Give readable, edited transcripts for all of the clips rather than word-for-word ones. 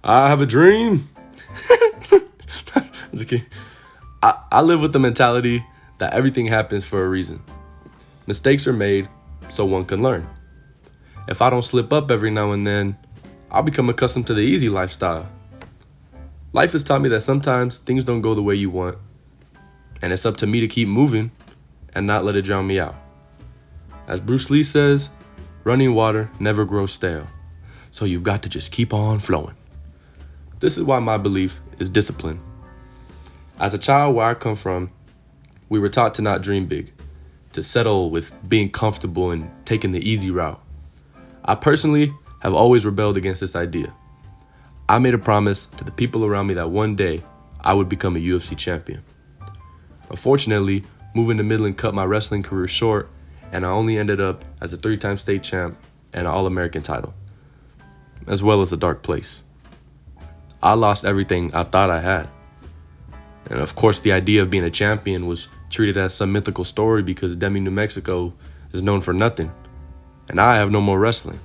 I have a dream. I'm just kidding. I live with the mentality that everything happens for a reason. Mistakes are made so one can learn. If I don't slip up every now and then, I'll become accustomed to the easy lifestyle. Life has taught me that sometimes things don't go the way you want, and it's up to me to keep moving and not let it drown me out. As Bruce Lee says, running water never grows stale, so you've got to just keep on flowing. This is why my belief is discipline. As a child where I come from, we were taught to not dream big, to settle with being comfortable and taking the easy route. I personally have always rebelled against this idea. I made a promise to the people around me that one day I would become a UFC champion. Unfortunately, moving to Midland cut my wrestling career short, and I only ended up as a 3-time state champ and an All-American title, as well as a dark place. I lost everything I thought I had. And of course, the idea of being a champion was treated as some mythical story because Demi, New Mexico is known for nothing, and I have no more wrestling.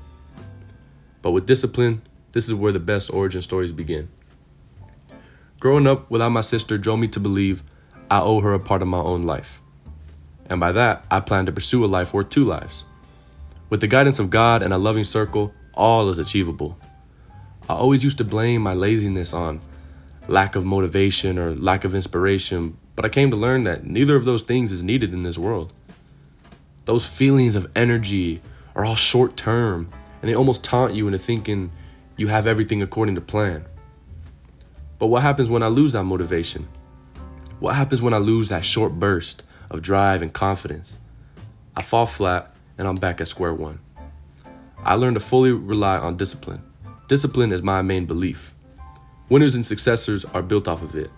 But with discipline, this is where the best origin stories begin. Growing up without my sister drove me to believe I owe her a part of my own life. And by that, I plan to pursue a life worth 2 lives. With the guidance of God and a loving circle, all is achievable. I always used to blame my laziness on lack of motivation or lack of inspiration, but I came to learn that neither of those things is needed in this world. Those feelings of energy are all short term, and they almost taunt you into thinking you have everything according to plan. But what happens when I lose that motivation? What happens when I lose that short burst of drive and confidence? I fall flat and I'm back at square one. I learned to fully rely on discipline. Discipline is my main belief. Winners and successors are built off of it,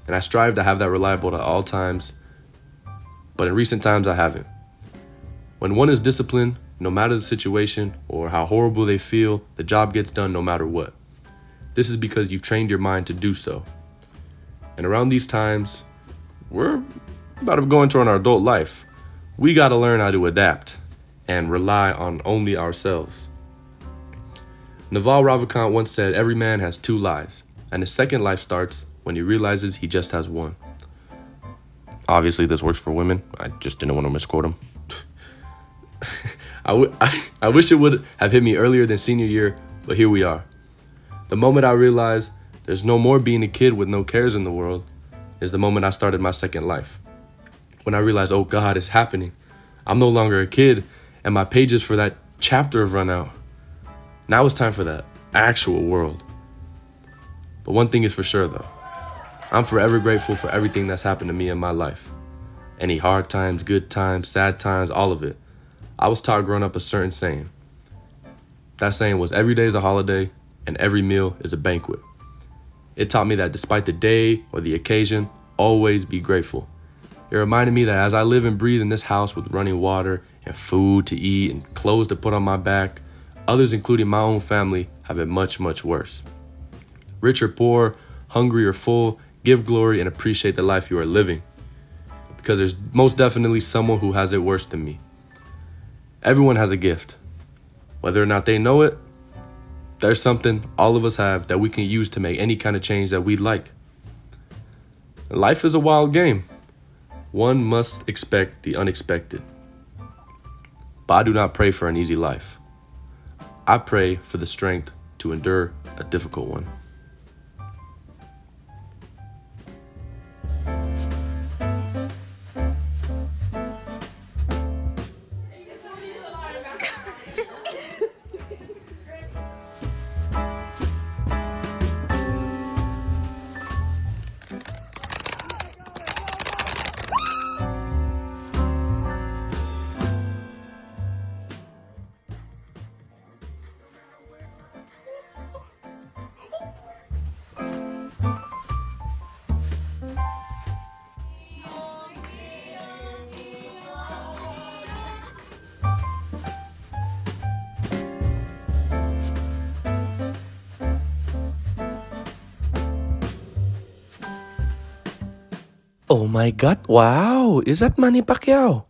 and I strive to have that reliable at all times, but in recent times I haven't. When one is disciplined, no matter the situation or how horrible they feel, the job gets done no matter what. This is because you've trained your mind to do so. And around these times, we're about to go into our adult life. We got to learn how to adapt and rely on only ourselves. Naval Ravikant once said, "Every man has 2 lives, and his second life starts when he realizes he just has one." Obviously, this works for women. I just didn't want to misquote him. I wish it would have hit me earlier than senior year, but here we are. The moment I realized there's no more being a kid with no cares in the world is the moment I started my second life. When I realized, oh God, it's happening. I'm no longer a kid, and my pages for that chapter have run out. Now it's time for that actual world. But one thing is for sure though, I'm forever grateful for everything that's happened to me in my life. Any hard times, good times, sad times, all of it. I was taught growing up a certain saying. That saying was every day is a holiday and every meal is a banquet. It taught me that despite the day or the occasion, always be grateful. It reminded me that as I live and breathe in this house with running water and food to eat and clothes to put on my back, others, including my own family, have it much, much worse. Rich or poor, hungry or full, give glory and appreciate the life you are living. Because there's most definitely someone who has it worse than me. Everyone has a gift. Whether or not they know it, there's something all of us have that we can use to make any kind of change that we'd like. Life is a wild game. One must expect the unexpected. But I do not pray for an easy life. I pray for the strength to endure a difficult one. Oh my God, wow, is that Manny Pacquiao?